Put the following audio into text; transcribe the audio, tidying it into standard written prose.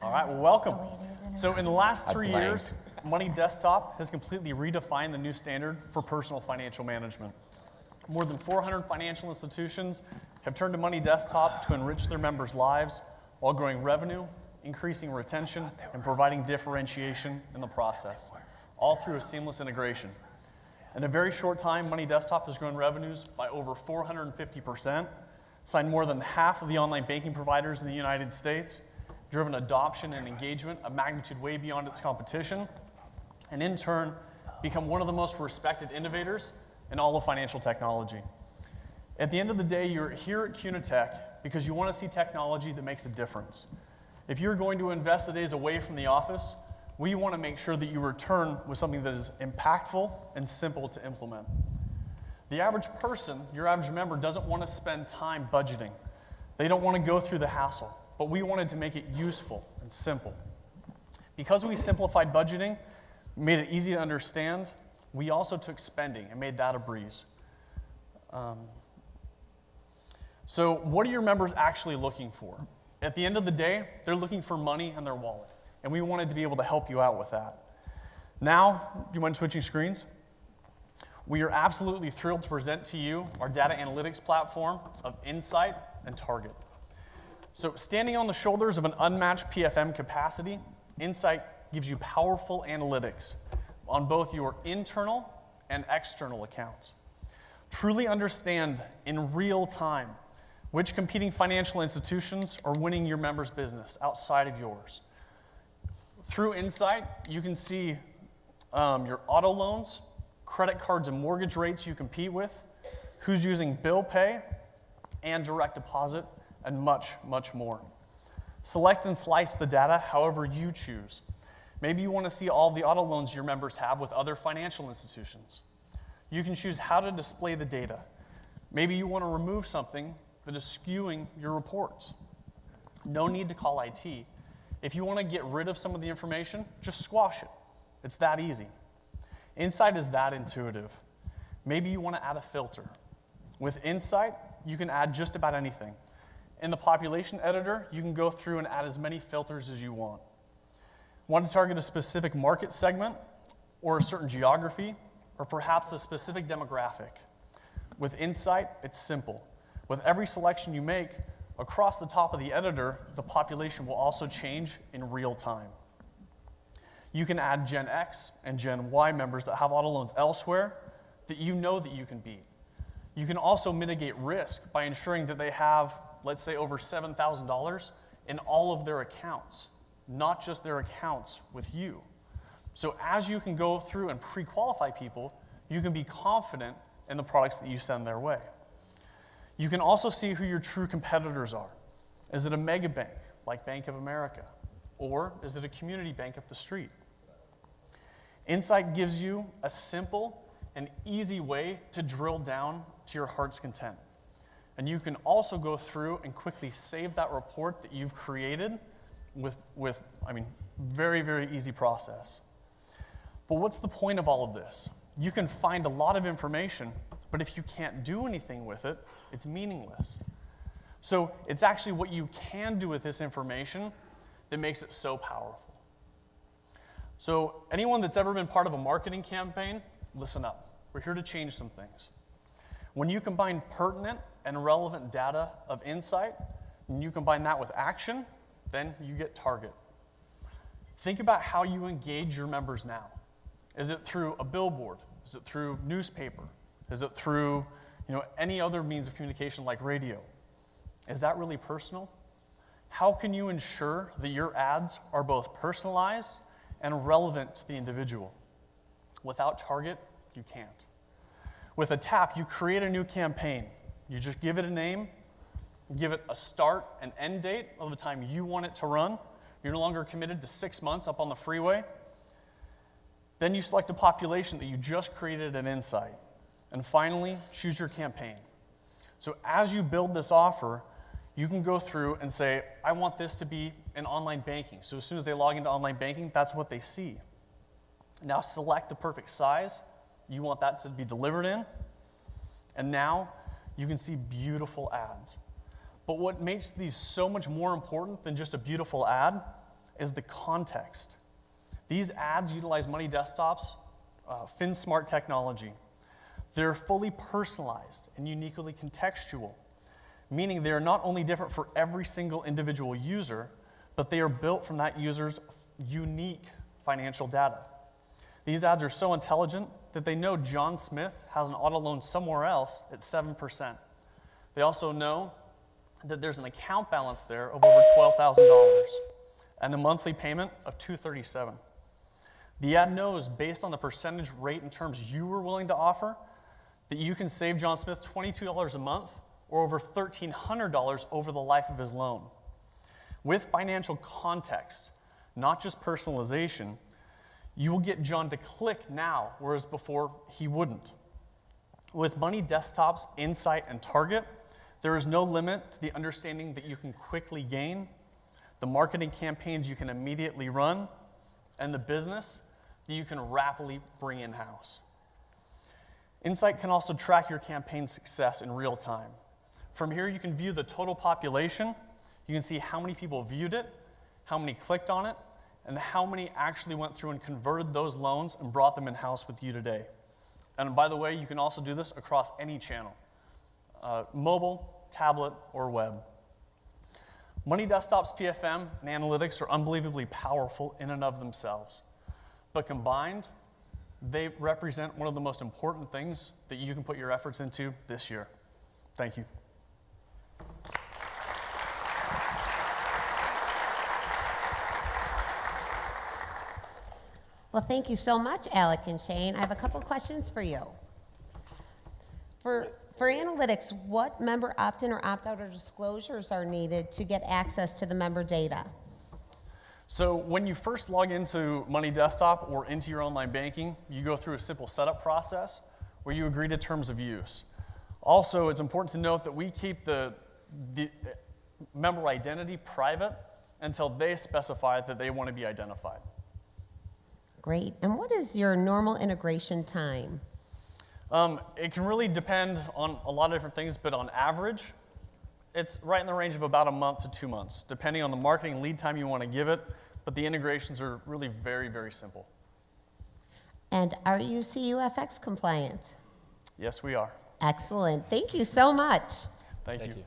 All right, well, welcome. So in the last 3 years, Money Desktop has completely redefined the new standard for personal financial management. More than 400 financial institutions have turned to Money Desktop to enrich their members' lives while growing revenue, increasing retention, and providing differentiation in the process, all through a seamless integration. In a very short time, Money Desktop has grown revenues by over 450%, signed more than half of the online banking providers in the United States, driven adoption and engagement a magnitude way beyond its competition, and in turn, become one of the most respected innovators in all of financial technology. At the end of the day, you're here at Cunitech because you want to see technology that makes a difference. If you're going to invest the days away from the office, we want to make sure that you return with something that is impactful and simple to implement. The average person, your average member, doesn't want to spend time budgeting. They don't want to go through the hassle, but we wanted to make it useful and simple. Because we simplified budgeting, made it easy to understand, we also took spending and made that a breeze. So what are your members actually looking for? At the end of the day, they're looking for money in their wallet, and we wanted to be able to help you out with that. Now, do you mind switching screens? We are absolutely thrilled to present to you our data analytics platform of Insight and Target. So standing on the shoulders of an unmatched PFM capacity, Insight gives you powerful analytics on both your internal and external accounts. Truly understand in real time which competing financial institutions are winning your members' business outside of yours. Through Insight, you can see your auto loans, credit cards and mortgage rates you compete with, who's using bill pay and direct deposit, and much, much more. Select and slice the data however you choose. Maybe you want to see all the auto loans your members have with other financial institutions. You can choose how to display the data. Maybe you want to remove something that is skewing your reports. No need to call IT. If you want to get rid of some of the information, just squash it. It's that easy. Insight is that intuitive. Maybe you want to add a filter. With Insight, you can add just about anything. In the population editor, you can go through and add as many filters as you want. Want to target a specific market segment, or a certain geography, or perhaps a specific demographic? With Insight, it's simple. With every selection you make, across the top of the editor, the population will also change in real time. You can add Gen X and Gen Y members that have auto loans elsewhere that you know that you can beat. You can also mitigate risk by ensuring that they have, let's say, over $7,000 in all of their accounts, not just their accounts with you. So as you can go through and pre-qualify people, you can be confident in the products that you send their way. You can also see who your true competitors are. Is it a mega bank like Bank of America? Or is it a community bank up the street? Insight gives you a simple and easy way to drill down to your heart's content. And you can also go through and quickly save that report that you've created with very, very easy process. But what's the point of all of this? You can find a lot of information, but if you can't do anything with it, it's meaningless. So it's actually what you can do with this information that makes it so powerful. So anyone that's ever been part of a marketing campaign, listen up. We're here to change some things. When you combine pertinent and relevant data of Insight, and you combine that with action, then you get Target. Think about how you engage your members now. Is it through a billboard? Is it through newspaper? Is it through any other means of communication like radio? Is that really personal? How can you ensure that your ads are both personalized and relevant to the individual? Without Target, you can't. With a tap, you create a new campaign. You just give it a name, give it a start and end date of the time you want it to run. You're no longer committed to 6 months up on the freeway. Then you select a population that you just created an Insight. And finally, choose your campaign. So as you build this offer, you can go through and say, I want this to be in online banking. So as soon as they log into online banking, that's what they see. Now select the perfect size you want that to be delivered in. And now you can see beautiful ads. But what makes these so much more important than just a beautiful ad is the context. These ads utilize Money Desktop's FinSmart technology. They're fully personalized and uniquely contextual, meaning they are not only different for every single individual user, but they are built from that user's unique financial data. These ads are so intelligent that they know John Smith has an auto loan somewhere else at 7%. They also know that there's an account balance there of over $12,000 and a monthly payment of $237. The ad knows, based on the percentage rate and terms you were willing to offer, that you can save John Smith $22 a month or over $1,300 over the life of his loan. With financial context, not just personalization, you will get John to click now, whereas before he wouldn't. With Money Desktop's insight and target, there is no limit to the understanding that you can quickly gain, the marketing campaigns you can immediately run, and the business that you can rapidly bring in-house. Insight can also track your campaign success in real time. From here, you can view the total population. You can see how many people viewed it, how many clicked on it, and how many actually went through and converted those loans and brought them in-house with you today. And by the way, you can also do this across any channel, mobile, tablet, or web. Money Desktop's PFM and analytics are unbelievably powerful in and of themselves. But combined, they represent one of the most important things that you can put your efforts into this year. Thank you. Well, thank you so much, Alec and Shane. I have a couple questions for you. For analytics, what member opt-in or opt-out or disclosures are needed to get access to the member data? So when you first log into Money Desktop or into your online banking, you go through a simple setup process where you agree to terms of use. Also, it's important to note that we keep the member identity private until they specify that they want to be identified. Great. And what is your normal integration time? It can really depend on a lot of different things, but on average, it's right in the range of about a month to 2 months, depending on the marketing lead time you want to give it, but the integrations are really very, very simple. And are you CUFX compliant? Yes, we are. Excellent. Thank you so much. Thank you. you.